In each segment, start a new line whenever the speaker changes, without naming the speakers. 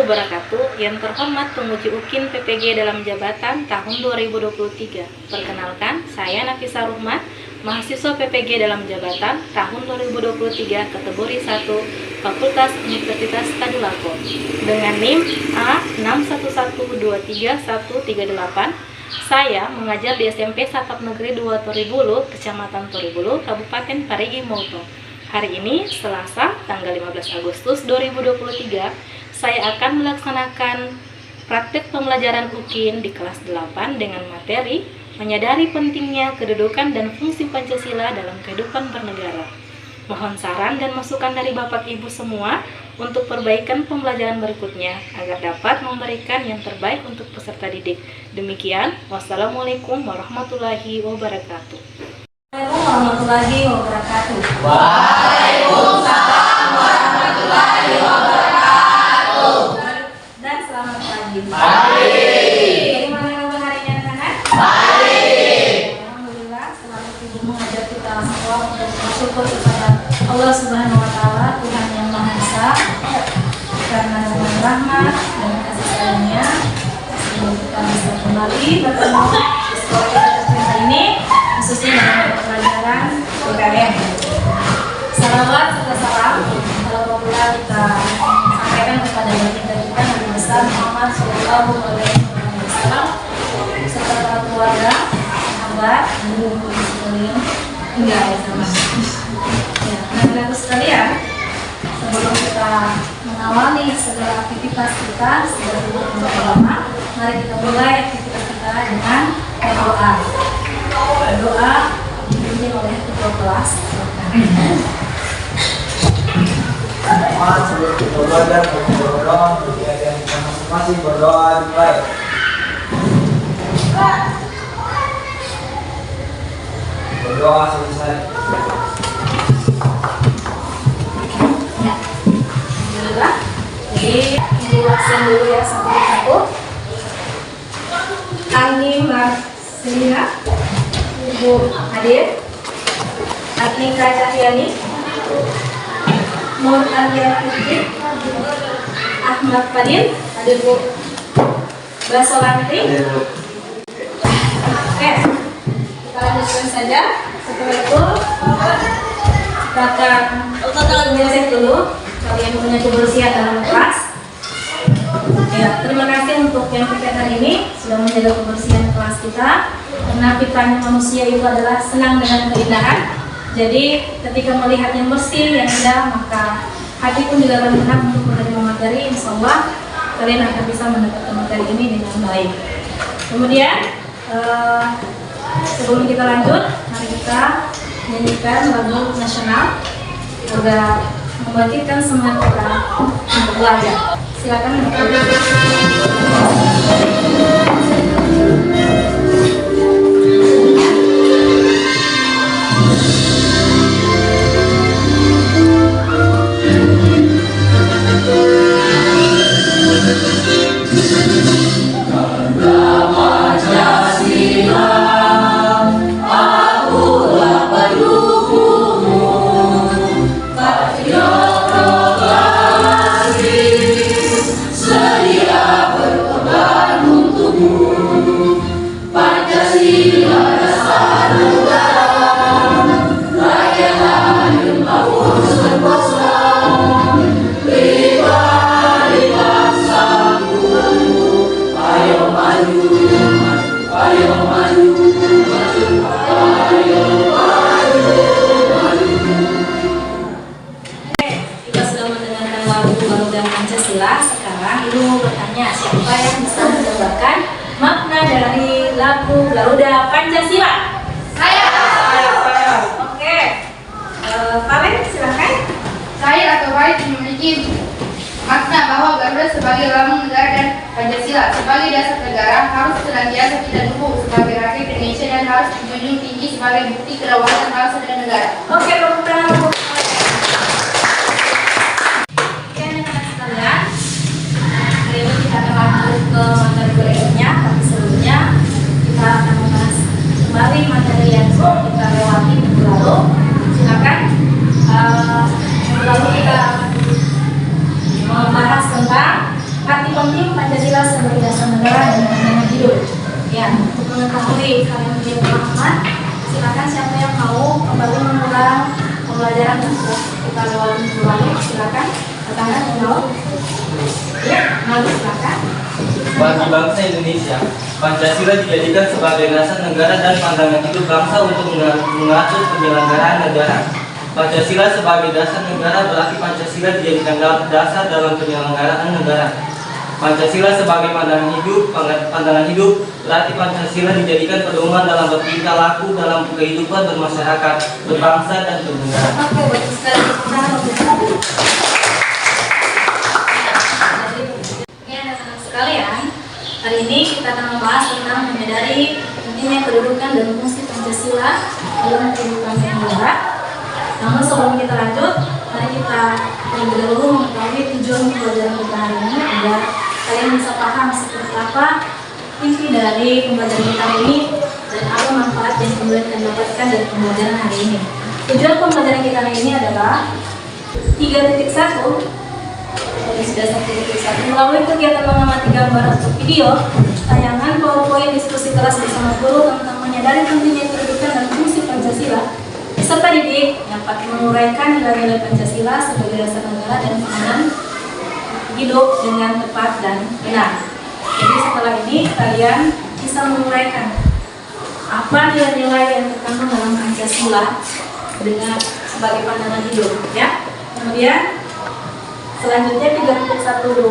wabarakatuh. Yang terhormat penguji UKIN PPG dalam jabatan tahun 2023. Perkenalkan, saya Nafisa Ruhmah, mahasiswa PPG dalam jabatan tahun 2023 kategori 1 Fakultas Universitas Tadulako dengan NIM A61123138. Saya mengajar di SMP Satap Negeri 2 Toribulu, Kecamatan Toribulu, Kabupaten Parigi Motong. Hari ini, Selasa, tanggal 15 Agustus 2023, saya akan melaksanakan praktik pembelajaran UKIN di kelas 8 dengan materi menyadari pentingnya kedudukan dan fungsi Pancasila dalam kehidupan bernegara. Mohon saran dan masukan dari Bapak Ibu semua untuk perbaikan pembelajaran berikutnya agar dapat memberikan yang terbaik untuk peserta didik. Demikian, wassalamualaikum warahmatullahi wabarakatuh.
Waalaikumsalam warahmatullahi wabarakatuh.
Waalaikumsalam warahmatullahi wabarakatuh.
Dan selamat pagi.
Pagi.
Bagaimana kabar hari ini anak-anak?
Pagi.
Alhamdulillah, selalu Ibu mengajar kita semua untuk bersyukur kepada Allah Subhanahu wa Ta'ala, Tuhan yang Maha Esa, karena dengan rahmat dan kasih sayangnya sehingga kita bisa kembali bertemu di sekolah kita hari ini, khususnya dalam pelajaran PKN. Salawat serta salam alhamdulillah kita sampaikan kepada baginda kita Nabi besar Muhammad Shallallahu Alaihi Wasallam serta para keluarga, sahabat, guru sekalian hingga akhir zaman. Ya, anak-anakku sekalian, sebelum kita mengawali segala aktivitas kita sebagai beragama, mari kita mulai aktivitas kita dengan berdoa. Doa dipimpin oleh ketua kelas.
Sebelum kita belajar, berdoa, kegiatan kita masing-masing berdoa dimulai. Berdoa selesai.
Alhamdulillah. Jadi ibu absen dulu ya satu-satu. Ani Marcelina, Ibu hadir. Adnika Cahyani, Nur Alia Fitri, Ahmad Fadil, hadir Bu. Basolanti. Oke, kita lanjutkan saja. Setelah itu kita akan menyelesaikan dulu kalian punya kebersihan dalam kelas. Ya, terima kasih untuk yang piket hari ini sudah menjaga kebersihan kelas kita. Karena fitrahnya manusia itu adalah senang dengan keindahan. Jadi ketika melihat yang bersih, yang indah, maka hati pun juga akan tenang untuk menerima materi. Insya Allah kalian akan bisa mendapatkan materi ini dengan baik. Kemudian sebelum kita lanjut, mari kita nyanyikan lagu nasional agar membangkitkan semangat kita untuk belajar. Silakan. Pancasila. Sekarang Ibu mau bertanya, siapa yang bisa menjelaskan makna dari lagu Garuda Pancasila?
Saya.
Oke. Valen, silakan.
Saya atau baik memiliki makna bahwa Garuda sebagai lambang negara dan Pancasila sebagai dasar negara harus senantiasa kita dukung sebagai rakyat Indonesia dan harus dijunjung tinggi sebagai bukti kedaulatan bangsa dan negara.
Oke, tepuk tangan. Kita akan lanjut ke materi berikutnya, tapi sebelumnya kita akan membahas kembali materi yang sudah kita lewati minggu lalu. Silakan. Minggu lalu kita membahas tentang mengetahui kalian punya pemahaman, silakan siapa yang mau kembali mengulang pembelajaran yang sudah kita lewati minggu lalu, silakan bertanya menjawab. Ya, lalu silakan.
Bagi bangsa Indonesia, Pancasila dijadikan sebagai dasar negara dan pandangan hidup bangsa untuk mengatur penyelenggaraan negara. Pancasila sebagai dasar negara berarti Pancasila dijadikan dasar dalam penyelenggaraan negara. Pancasila sebagai pandangan hidup berarti Pancasila dijadikan pedoman dalam bertingkah laku dalam kehidupan bermasyarakat, berbangsa dan bernegara.
Oke, baik sekali. Ya, anak-anak sekalian, hari ini kita akan membahas tentang menyadari pentingnya kedudukan dan fungsi Pancasila dalam kehidupan negara. Namun sebelum kita lanjut, mari kita terlebih dahulu mengetahui tujuan pembelajaran kita hari ini agar kalian bisa paham seperti apa inti dari pembelajaran kita hari ini dan apa manfaat yang kemudian kalian dapatkan dari pembelajaran hari ini. Tujuan pembelajaran kita hari ini adalah 3.1 sudah 1.1 melalui kegiatan mengamati gambar atau video tayangan PowerPoint diskusi kelas bersama guru tentang menyadari pentingnya kedudukan dan fungsi Pancasila. Peserta didik dapat menguraikan nilai-nilai Pancasila sebagai dasar negara dan pandangan hidup dengan tepat dan benar. Jadi setelah ini kalian bisa menguraikan apa nilai-nilai yang terkandung dalam Pancasila dengan sebagai pandangan hidup, ya. Kemudian selanjutnya 3.12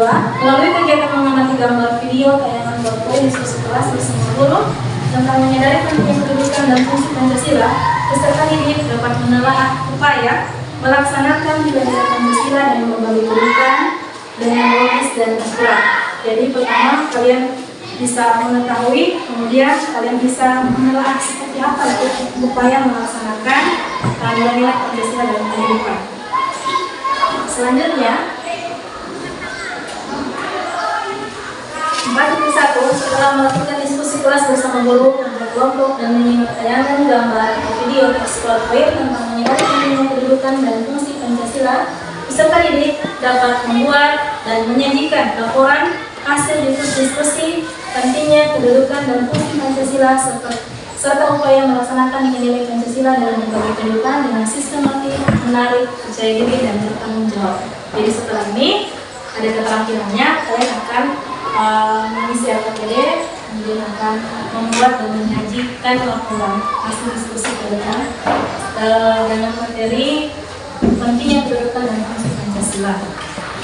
melalui kegiatan mengamati gambar video tayangan PowerPoint diskusi kelas bersama guru tentang menyadari pentingnya kedudukan dan fungsi Pancasila, peserta didik dapat menelaah upaya melaksanakan nilai-nilai Pancasila dengan berbagai kedudukan dengan logis dan akurat. Jadi pertama kalian bisa mengetahui, kemudian kalian bisa menelaah seperti apa itu upaya melaksanakan nilai-nilai Pancasila dalam kehidupan. Selanjutnya 4.1 setelah melakukan diskusi kelas bersama guru, berkelompok dan menyimak tayangan gambar atau video PowerPoint tentang menyadari pentingnya kedudukan dan fungsi Pancasila, peserta didik dapat membuat dan menyajikan laporan hasil diskusi pentingnya kedudukan dan fungsi Pancasila serta upaya melaksanakan nilai Pancasila dalam berbagai kehidupan dengan sistematik, menarik, percaya diri dan bertanggung jawab. Jadi setelah ini ada keterampilannya, kalian akan mengisi APD, kemudian akan membuat dan menyajikan laporan hasil diskusi kalian dengan materi pentingnya kedudukan dan fungsi Pancasila.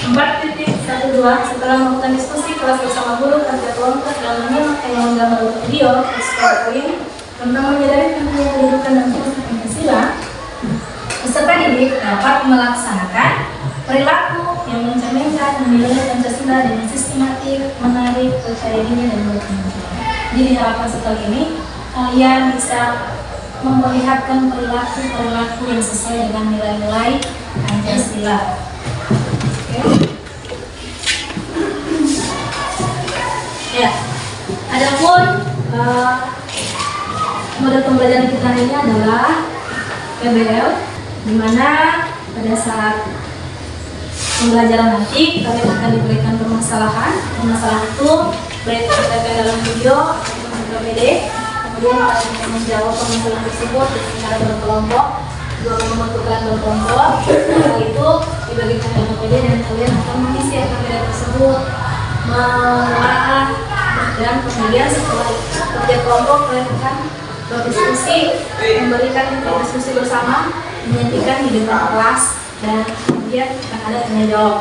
4.12 setelah melakukan diskusi kelas bersama guru, kerja kelompok dan menyimak tayangan gambar video PowerPoint tentang menyadari pentingnya kedudukan dan fungsi Pancasila, peserta didik dapat melaksanakan perilaku yang mencerminkan nilai Pancasila dengan sistematik, menarik, percaya diri dan bertanggung jawab. Jadi harapan setelah ini kalian bisa memperlihatkan perilaku yang sesuai dengan nilai-nilai Pancasila. Ya, adapun model pembelajaran kita hari ini adalah PBL, di mana pada saat pembelajaran nanti kalian akan diberikan permasalahan itu baik terkait dalam video ataupun PPD. Kemudian kalian akan menjawab permasalahan tersebut dengan cara berkelompok, membentuk berkelompok. Setelah itu dibagikan dalam PPD dan kalian akan mengisi PPD tersebut, menelaah, dan kemudian setelah kerja kelompok kalian akan berdiskusi, memberikan diskusi bersama, menyajikan di depan kelas, dan kemudian akan ada tanya jawab.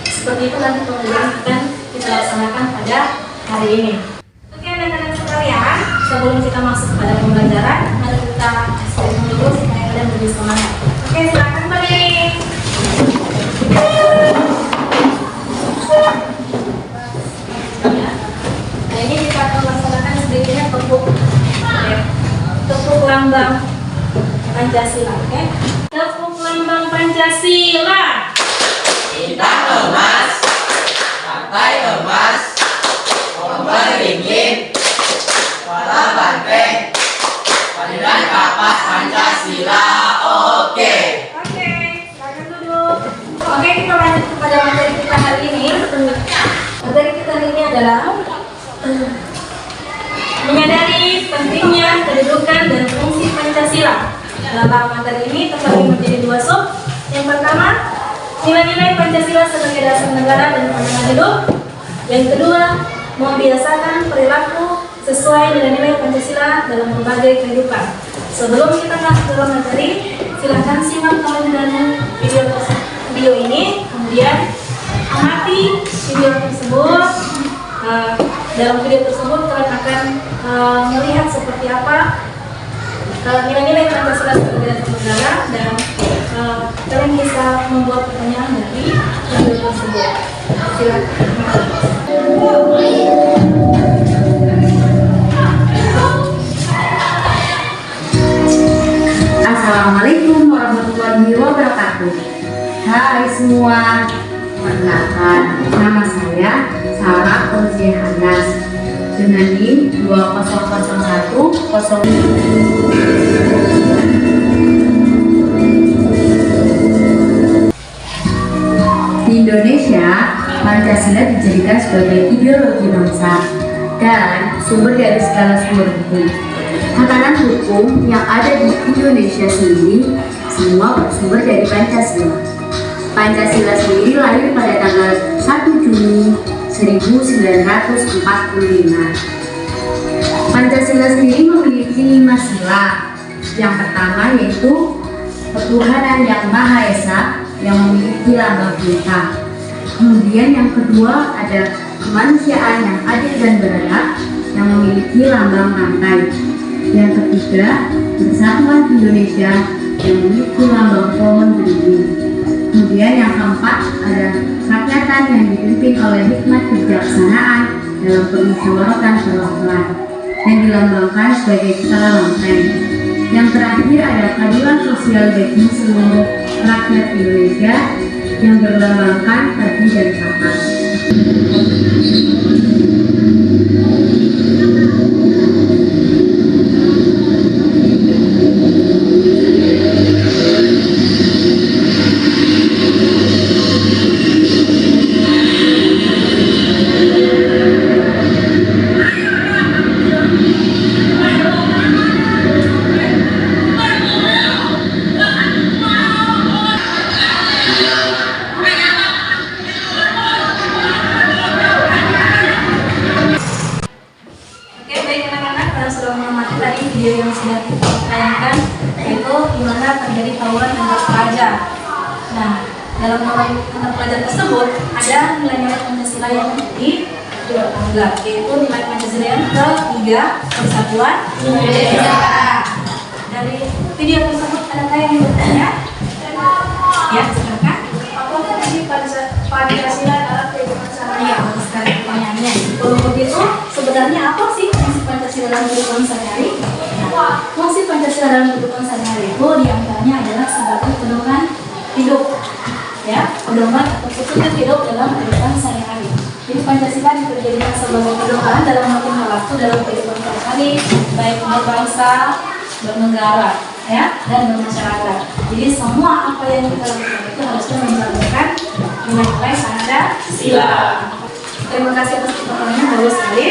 Seperti itu nanti pembelajaran akan kita laksanakan pada hari ini. Oke anak-anak sekalian, sebelum kita masuk pada pembelajaran, mari kita stretching dulu supaya kalian lebih semangat. Oke, silakan balik. Nah ini kita akan laksanakan sedikitnya tepuk lambang Pancasila, oke? Tepuk lambang Pancasila.
Bintang emas, partai emas, nomor ringgit, warna banteng, padiran kapas Pancasila. Oke.
Oke, silakan duduk. Oke, kita lanjut kepada materi kita hari ini. Materi kita hari ini adalah
Menyadari pentingnya kedudukan dan fungsi Pancasila. Dalam materi ini terbagi menjadi 2 sub. Yang pertama, nilai-nilai Pancasila sebagai dasar negara dan pandangan hidup. Yang kedua, membiasakan perilaku sesuai nilai-nilai Pancasila dalam berbagai kehidupan. Sebelum kita masuk ke dalam materi, silahkan simak terlebih dahulu video ini, kemudian amati video tersebut. Dalam video tersebut kalian akan melihat seperti apa nilai-nilai Pancasila sebagai dasar negara, dan kalian bisa membuat pertanyaan dari video tersebut. Silakan.
Assalamualaikum warahmatullahi wabarakatuh. Hai semua, perkenalkan nama saya Sarah Fauzia Anas dengan NIM 20010. Di Indonesia, Pancasila dijadikan sebagai ideologi bangsa dan sumber dari segala sumber hukum. Tatanan hukum yang ada di Indonesia sendiri semua bersumber dari Pancasila. Pancasila sendiri lahir pada tanggal 1 Juni 1945. Pancasila sendiri memiliki 5 sila. Yang pertama yaitu ketuhanan yang Maha Esa yang memiliki lambang bintang. Kemudian yang kedua ada kemanusiaan yang adil dan beradab yang memiliki lambang rantai. Yang ketiga, persatuan Indonesia yang memiliki lambang pohon beringin. Kemudian yang keempat ada kerakyatan yang dipimpin oleh hikmat kebijaksanaan dalam permusyawaratan perwakilan yang dilambangkan sebagai skala lanteng. Yang terakhir ada keadilan sosial bagi seluruh rakyat Indonesia yang berlambangkan padi dan kapas.
Video yang sudah kita tayangkan, yaitu dimana terjadi tawuran antar pelajar. Nah, dalam tawuran antar pelajar tersebut ada nilai-nilai Pancasila yang dianggap, yaitu nilai Pancasila yang ketiga, persatuan Indonesia. Dari video tersebut ada yang bertanya, ya silakan. Apa fungsi Pancasila dalam kehidupan sehari-hari? Bagus sekali pertanyaannya. Kalau begitu, sebenarnya apa sih fungsi Pancasila dalam kehidupan sehari-hari? Fungsi Pancasila dalam kehidupan sehari-hari itu diantaranya adalah sebagai pedoman hidup, ya, pedoman atau petunjuk hidup dalam kehidupan sehari-hari. Jadi Pancasila dijadikan sebagai pedoman dalam melakukan waktu dalam kehidupan sehari-hari, baik berbangsa, bernegara, ya, dan bermasyarakat. Jadi semua apa yang kita lakukan itu harusnya menjalankan nilai-nilai Pancasila. Terima kasih atas pertanyaannya, bagus sekali.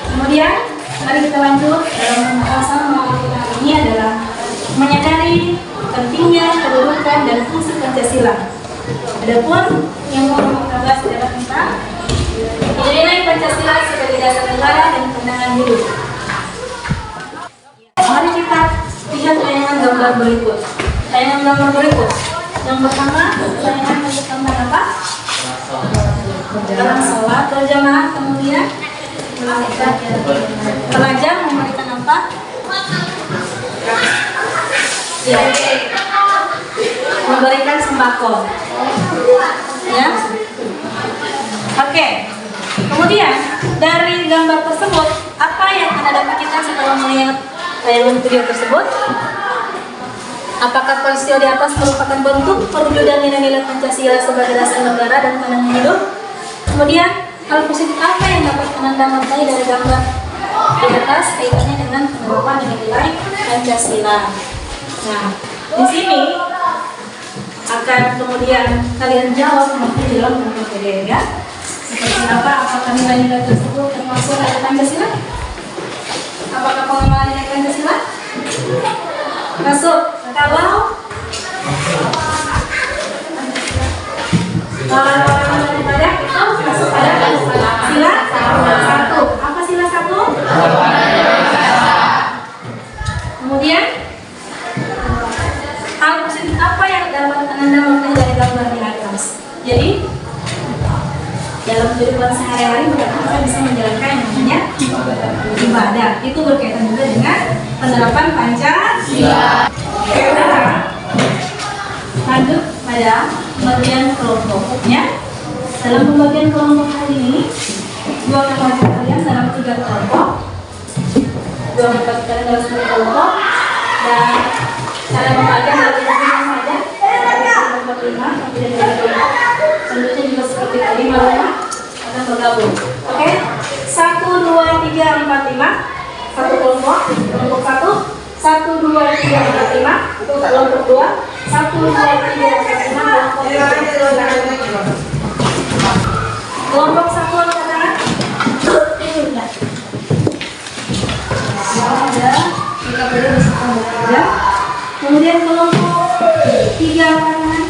Kemudian mari kita lanjut dalam pembahasan kita ini adalah menyadari pentingnya kedudukan dan fungsi Pancasila. Adapun yang mau kita bahas adalah tentang nilai Pancasila sebagai dasar negara dan pandangan hidup. Mari kita lihat tayangan gambar berikut. Tayangan gambar berikut. Yang pertama, tayangan untuk tentang apa? Dalam sholat berjamaah, kemudian pelajar memberikan apa? Ya, memberikan sembako. Ya, oke. Kemudian dari gambar tersebut, apa yang Anda dapatkan setelah melihat tayangan video tersebut? Apakah peristiwa di atas merupakan bentuk perwujudan nilai-nilai Pancasila sebagai dasar negara dan pandangan hidup? Kemudian hal positif apa yang dapat Anda maknai dari gambar di atas kaitannya dengan penerapan nilai Pancasila? Nah, di sini akan kemudian kalian jawab nanti di dalam buku PDF, ya. Seperti apa? Apakah nilai-nilai tersebut termasuk dari Pancasila?
Masuk. Kalau daripada itu masuk pada sila satu. Apa sila satu? Kemudian hal positif apa yang dapat Anda maknai dari gambar di atas? Jadi dalam kehidupan sehari-hari kita bisa menjalankan yang namanya ibadah. Itu berkaitan juga dengan penerapan Pancasila. Sekarang lanjut pada pembagian kelompoknya. Dalam pembagian kelompok kali ini, dua kelompok kalian dalam 3 kelompok, dua kelompok kalian dalam 1 kelompok, dan cara membagian dari saja. Kelompok 5, kemudian dari kelompok selanjutnya juga seperti tadi malam akan bergabung. Oke, 1, 2, 3, 4, 5, satu kelompok, kelompok 1, 1, 2, 3, 4, 5, kelompok 2, 1, 2, 3, 4, 5, kelompok 1 angkat tangan. Ada, kita boleh bersama bekerja. Kemudian kelompok 3 angkat tangan.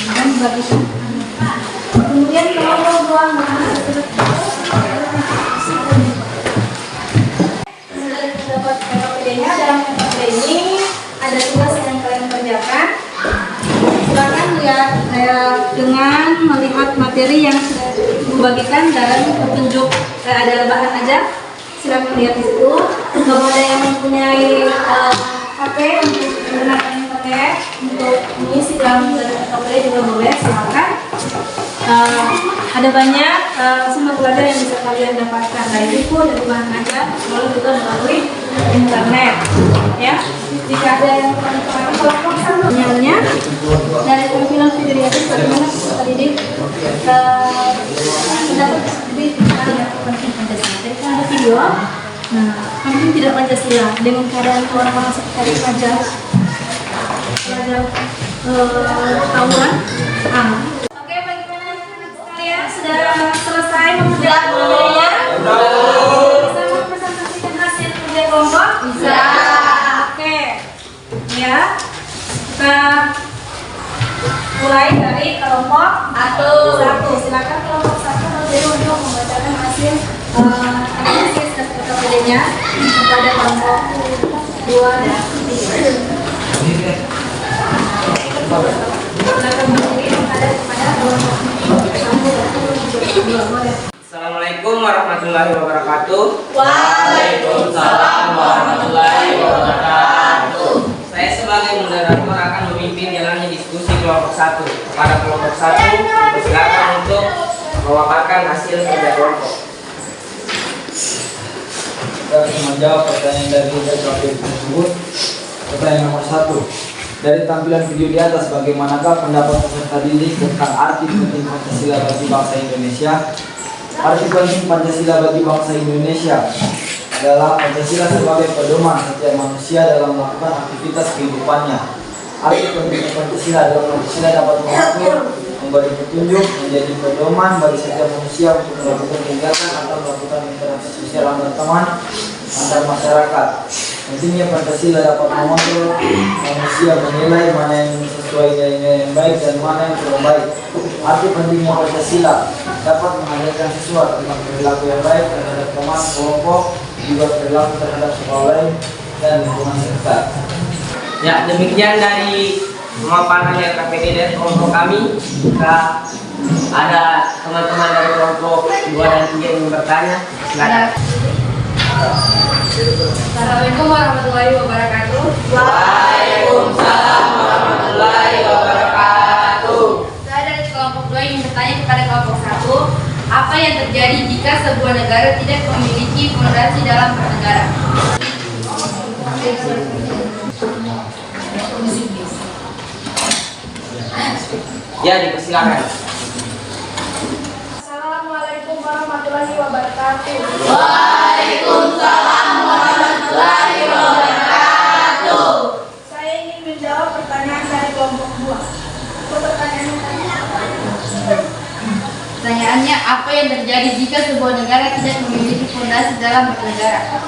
Dan bagikan. Kemudian kelompok 2 angkat tangan. Dapat KKPD-nya. Dalam KKPD ini ada tugas yang kalian kerjakan. Silakan lihat dengan melihat materi yang sudah dibagikan dalam petunjuk. Ada bahan aja. Silakan lihat di situ. Nggak boleh yang mempunyai HP untuk menggunakan internet untuk mengisi dalam KKPD juga boleh. Silakan. Ada banyak sumber belajar yang bisa kalian dapatkan dari buku, dari bahan ajar, lalu juga melalui internet. Ya, jika ada yang kurang kelompok satu nyalnya dari tampilan video itu bagaimana tadi dapat jadi tidak penting Pancasila. Jadi kan ada video, nah penting tidak Pancasila dengan keadaan orang-orang seperti pelajar tawuran. Sudah selesai mengerjakan materinya? Bisa mempresentasikan hasil kerja kelompok? Bisa. Oke. Ya. Kita mulai dari kelompok 1. Silakan kelompok 1 berdiri untuk membacakan hasil analisis dan KKPD-nya kepada kelompok 2 dan 3. Silakan berdiri menghadap kepada kelompok 1.
Assalamualaikum warahmatullahi wabarakatuh.
Waalaikumsalam warahmatullahi wabarakatuh.
Saya sebagai moderator akan memimpin jalannya diskusi kelompok 1. Kepada kelompok 1, silakan untuk memaparkan hasil kerja kelompok.
Kita akan menjawab pertanyaan dari topik tersebut. Pertanyaan nomor 1. Dari tampilan video di atas, bagaimanakah pendapat peserta didik tentang arti penting Pancasila bagi bangsa Indonesia? Arti penting Pancasila bagi bangsa Indonesia adalah Pancasila sebagai pedoman setiap manusia dalam melakukan aktivitas kehidupannya. Arti penting Pancasila adalah Pancasila dapat mengatur, memberi petunjuk, menjadi pedoman bagi setiap manusia untuk melakukan kegiatan atau melakukan interaksi sosial antar teman, antar masyarakat. Pentingnya Pancasila dapat mengontrol manusia menilai mana yang sesuai nilai yang baik dan mana yang kurang baik. Arti pentingnya Pancasila dapat menghadirkan siswa tentang perilaku yang baik terhadap teman, kelompok, juga perilaku terhadap sekolah lain dan lingkungan sekitar.
Ya, demikian dari pemaparan KKPD dari kelompok kami. Jika ada teman-teman dari kelompok 2 dan 3 yang bertanya, silakan.
Assalamualaikum warahmatullahi wabarakatuh.
Waalaikumsalam warahmatullahi wabarakatuh.
Saya dari kelompok 2 ingin bertanya kepada kelompok 1, apa yang terjadi jika sebuah negara tidak memiliki fondasi dalam bernegara?
Ya, dipersilakan.
Assalamualaikum warahmatullahi wabarakatuh.
Waalaikumsalam warahmatullahi wabarakatuh.
Saya ingin menjawab pertanyaan dari kelompok 2.
Pertanyaannya, apa yang terjadi jika sebuah negara tidak memiliki fondasi dalam bernegara?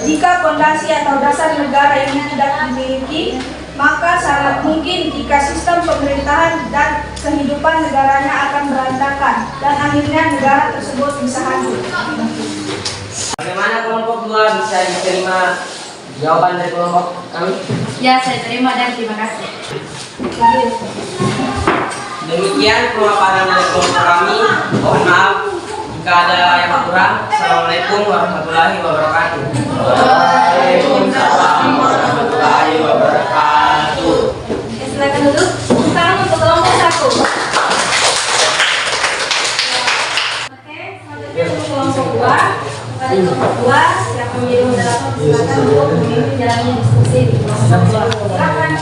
Jika fondasi atau dasar negara ini tidak dimiliki, maka sangat mungkin jika sistem pemerintahan dan kehidupan negaranya akan berantakan dan akhirnya negara tersebut bisa hancur.
Bagaimana kelompok 2 bisa diterima jawaban dari kelompok kami?
Ya, saya terima dan terima kasih.
Demikian pemaparan dari kelompok kami. Mohon maaf jika ada yang kurang. Assalamualaikum warahmatullahi wabarakatuh. Waalaikumsalam warahmatullahi wabarakatuh.
Silakan duduk. Sekarang untuk kelompok 1. Oke, selanjutnya untuk kelompok 2. Pada kelompok 2, siapa menjadi moderator silakan untuk memimpin jalannya diskusi di kelompok 2. Silakan.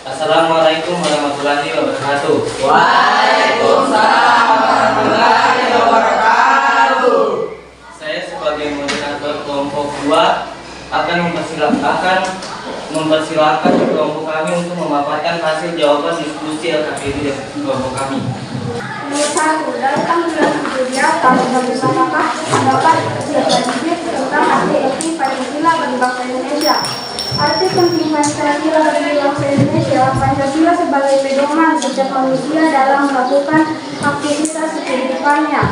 Assalamualaikum warahmatullahi wabarakatuh.
Waalaikumsalam warahmatullahi wabarakatuh.
Saya sebagai moderator kelompok 2 akan mempersilahkan kelompok kami untuk memaparkan hasil jawaban diskusi LKPD dari kelompok kami.
Nomor 1, dalam tampilan video kami bersamakan pendapat Syekh tentang arti Pancasila bagi bangsa Indonesia. Arti penting Pancasila bagi bangsa Indonesia. Pancasila sebagai pedoman setiap manusia dalam melakukan aktivitas kehidupannya.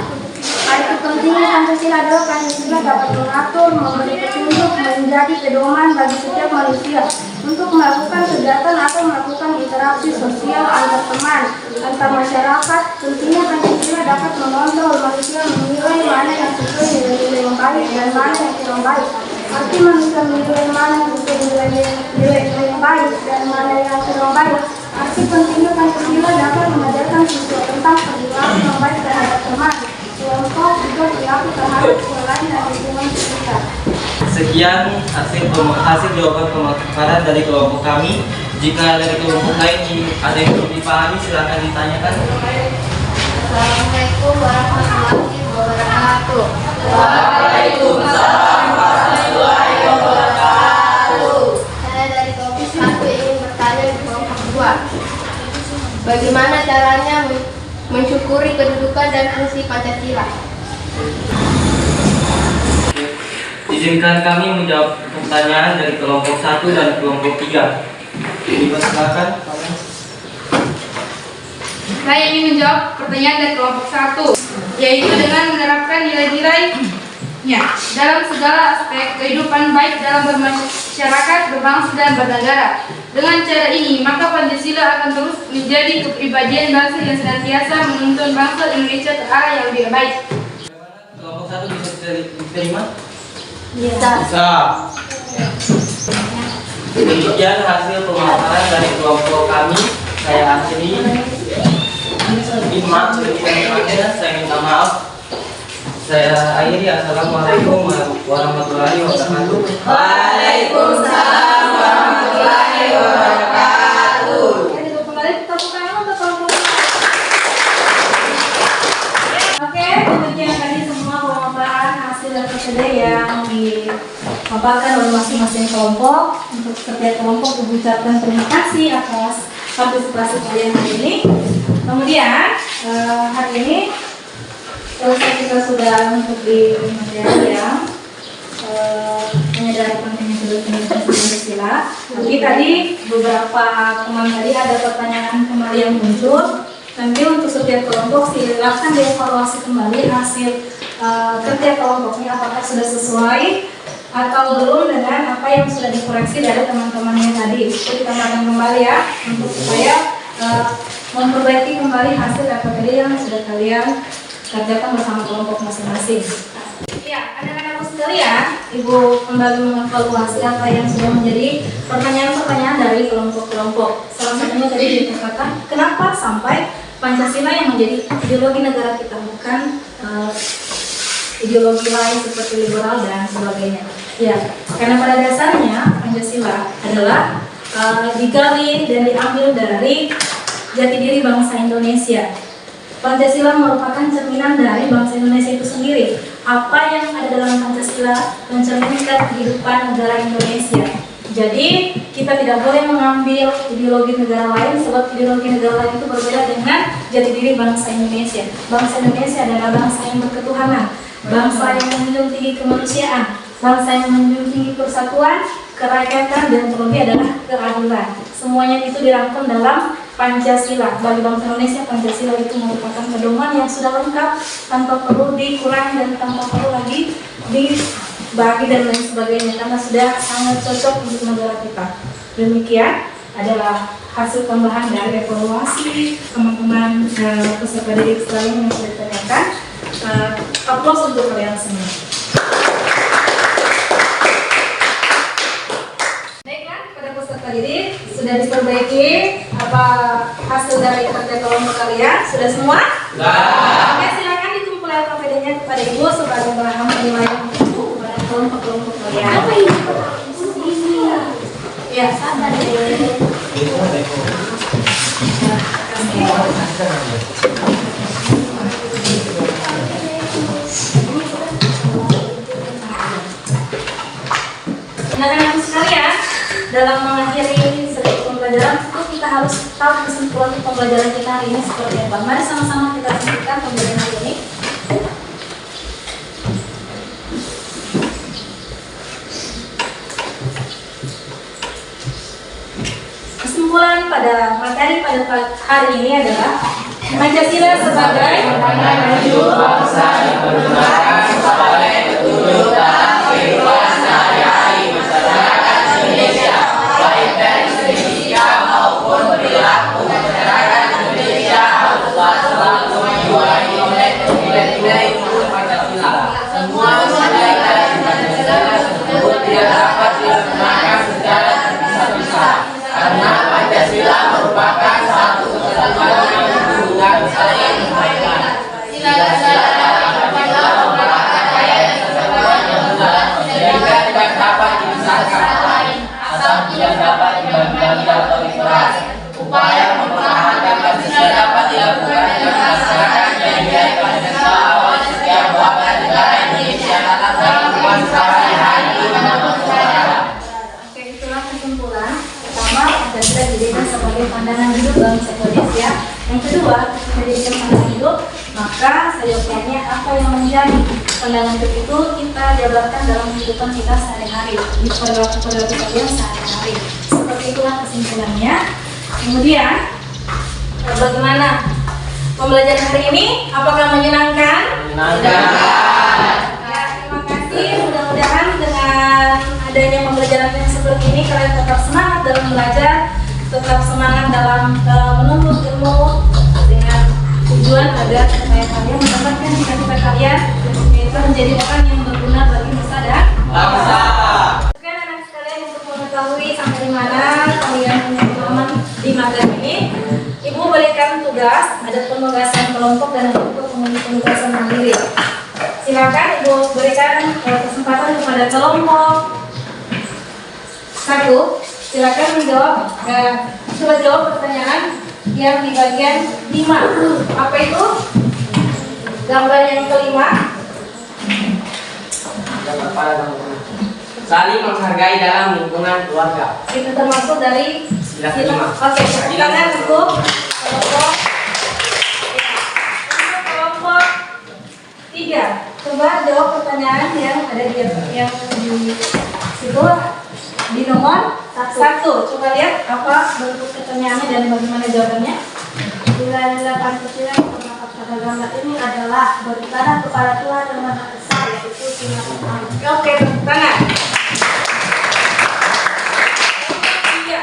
Arti pentingnya Pancasila adalah Pancasila dapat mengatur, memberi petunjuk, menjadi pedoman bagi setiap manusia untuk melakukan kegiatan atau melakukan interaksi sosial antar teman, antar masyarakat. Tentunya Pancasila dapat mengontrol manusia menilai mana yang sesuai nilai-nilai yang baik dan mana yang kurang baik. Arti manusia menilai mana yang sesuai nilai-nilai yang baik dan mana yang kurang baik. Arti pentingnya Pancasila dapat mengajarkan siswa tentang perilaku yang baik terhadap teman, kelompok, juga perilaku terhadap orang lain dan lingkungan sekitar.
Sekian hasil jawaban pemaparan dari kelompok kami. Jika dari kelompok lain ada yang belum dipahami, silakan ditanyakan.
Assalamualaikum warahmatullahi wabarakatuh.
Waalaikumsalam warahmatullahi wabarakatuh.
Saya dari kelompok 1 ingin bertanya di kelompok 2. Bagaimana caranya mensyukuri kedudukan dan fungsi Pancasila?
Izinkan kami menjawab pertanyaan dari kelompok 1 dan kelompok 3. Dipersilakan.
Saya ingin menjawab pertanyaan dari kelompok 1, yaitu dengan menerapkan nilai-nilainya dalam segala aspek kehidupan baik dalam bermasyarakat, berbangsa, dan bernegara. Dengan cara ini, maka Pancasila akan terus menjadi kepribadian bangsa yang senantiasa menuntun bangsa Indonesia ke arah yang lebih baik.
Kelompok 1 bisa diterima?
Bisa.
Bisa. Demikian hasil pemaparan dari kelompok kami. Saya akhiri. Maaf, saya minta maaf. Saya akhiri. Assalamualaikum warahmatullahi wabarakatuh.
Waalaikumsalam warahmatullahi wabarakatuh.
Kembali tepuk tangan untuk kelompok. Oke, demikian tadi semua pemaparan hasil LKPD yang dipaparkan oleh masing-masing kelompok. Untuk setiap kelompok mengucapkan terima kasih atas partisipasi kalian hari ini. Kemudian hari ini selesai kita sudah untuk di materi yang menyadari pentingnya kedudukan Pancasila. Tapi tadi beberapa teman tadi ada pertanyaan kembali yang muncul. Nanti untuk setiap kelompok silakan dievaluasi kembali hasil kerja kelompoknya apakah sudah sesuai atau belum dengan apa yang sudah dikoreksi dari teman-temannya tadi. Itu ditambahkan kembali ya untuk supaya memperbaiki kembali hasil LKPD yang sudah kalian kerjakan bersama kelompok masing-masing. Ya, anak-anakku sekalian, Ibu kembali mengevaluasi apa yang sudah menjadi pertanyaan-pertanyaan dari kelompok-kelompok. Salah satunya tadi dikatakan, kenapa sampai Pancasila yang menjadi ideologi negara kita, bukan ideologi lain seperti liberal dan sebagainya. Ya, karena pada dasarnya Pancasila adalah digali dan diambil dari jati diri bangsa Indonesia. Pancasila merupakan cerminan dari bangsa Indonesia itu sendiri. Apa yang ada dalam Pancasila mencerminkan kehidupan negara Indonesia. Jadi kita tidak boleh mengambil ideologi negara lain, sebab ideologi negara lain itu berbeda dengan jati diri bangsa Indonesia. Bangsa Indonesia adalah bangsa yang berketuhanan,
bangsa yang menjunjung tinggi kemanusiaan, bangsa yang menjunjung tinggi persatuan, kerakyatan, dan terlebih adalah keadilan. Semuanya itu dirangkum dalam Pancasila. Bagi bangsa Indonesia, Pancasila itu merupakan pedoman yang sudah lengkap, tanpa perlu dikurangi dan tanpa perlu lagi dibagi dan lain sebagainya, karena sudah sangat cocok untuk negara kita. Demikian adalah hasil tambahan dari evaluasi teman-teman peserta didik sekalian yang sudah ditanyakan. Aplaus untuk kalian semua. Baiklah, pada peserta didik sudah diperbaiki apa hasil dari kerja kelompok kalian? Sudah semua? Oke, silakan dikumpulkan KPD-nya kepada Ibu sebagai bahan penilaian kepada kelompok kalian. Apa ini? Ya, sabar deh. Anak-anak sekalian, dalam mengakhiri setiap pembelajaran itu kita harus tahu kesimpulan pembelajaran kita hari ini seperti apa. Mari sama-sama kita sebutkan pembelajaran hari ini. Kesimpulan pada materi pada hari ini adalah Pancasila sebagai maju bangsa yang bernegara sebagai petunjuk dalam kehidupan sehari-hari masyarakat Indonesia, baik dari segi sikap maupun perilaku. Masyarakat Indonesia haruslah selalu menjiwai nilai-nilai Pancasila. Semua nilai dari Pancasila tersebut tidak dapat dilaksanakan secara terpisah-pisah, karena Pancasila merupakan satu kesatuan yang berhubungan saling berkaitan. Sila-sila dalam Pancasila merupakan ayat kesatuan yang bulat, sehingga tidak dapat dipisahkan, asal tidak dapat dibagi atau diperas. Upaya mempertahankan Pancasila dapat dilakukan dengan melaksanakan nilai Pancasila awal setiap warga negara Indonesia dalam kehidupan sehari-hari maupun masyarakat. Oke, itulah kesimpulan. Pertama, Pancasila dijadikan sebagai pandangan hidup bangsa Indonesia. Yang kedua, menjadikan pandangan hidup, maka seyogyanya apa yang menjadi pandangan hidup itu kita jabarkan dalam kehidupan kita sehari-hari, di perilaku-perilaku kalian sehari-hari. Seperti itulah kesimpulannya. Kemudian, bagaimana pembelajaran hari ini? Apakah menyenangkan?
Menyenangkan.
Ya, terima kasih. Mudah-mudahan dengan adanya pembelajaran yang seperti ini kalian tetap semangat dalam belajar, tetap semangat dalam menuntut ilmu dengan tujuan agar supaya kalian mendapatkan cita-cita kalian yaitu menjadi orang yang berguna bagi nusa dan
Bangsa.
Oke, anak sekalian, untuk mengetahui sampai di mana kalian punya pengalaman di magang ini, Ibu berikan tugas, ada penugasan kelompok dan ada juga penugasan mandiri. Silakan Ibu berikan kesempatan kepada kelompok 1. Silakan menjawab, coba jawab pertanyaan yang di bagian 5. Apa itu? Gambar yang kelima.
Saling menghargai dalam lingkungan keluarga.
Itu termasuk dari
Sila kelima.
Oke, silakan untuk kelompok. Untuk kelompok 3. Coba jawab pertanyaan yang ada di situ di nomor 1. Coba lihat apa bentuk pertanyaannya dan bagaimana jawabannya.
Nilai-nilai Pancasila yang terdapat pada gambar ini adalah beribadah kepada Tuhan yang Maha Esa, yaitu sila pertama.
Oke, tepuk tangan. Iya.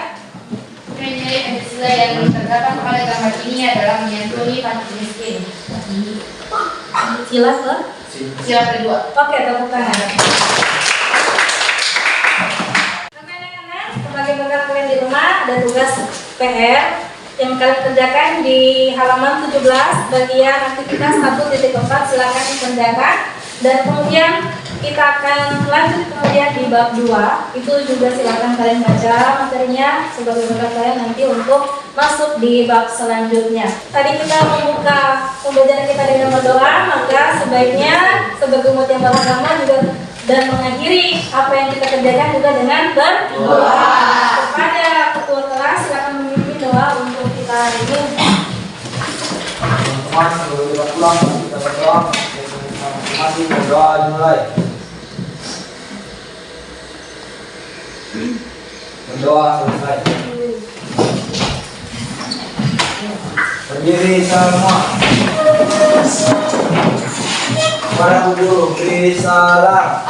Nilai Pancasila yang terdapat pada gambar ini adalah menyantuni panti miskin.
Sila ke?
Sila kedua.
Oke, tepuk tangan. Anak-anak, sebagai bekal kalian di rumah ada tugas PR yang kalian kerjakan di halaman 17 bagian aktivitas 1.4. Silakan dikerjakan dan kemudian kita akan lanjut kemudian di bab 2. Itu juga silakan kalian baca materinya sebagai bekal kalian nanti untuk masuk di bab selanjutnya. Tadi kita membuka pembelajaran kita dengan berdoa, maka sebaiknya sebagai umat yang beragama juga dan mengakhiri apa yang kita kerjakan juga dengan berdoa. Kepada ketua kelas silakan memimpin doa untuk kita hari ini.
Teman-teman, sebelum kita pulang, kita berdoa. Masih berdoa dimulai. Berdoa selesai. Berdiri semua. Para guru beri salam.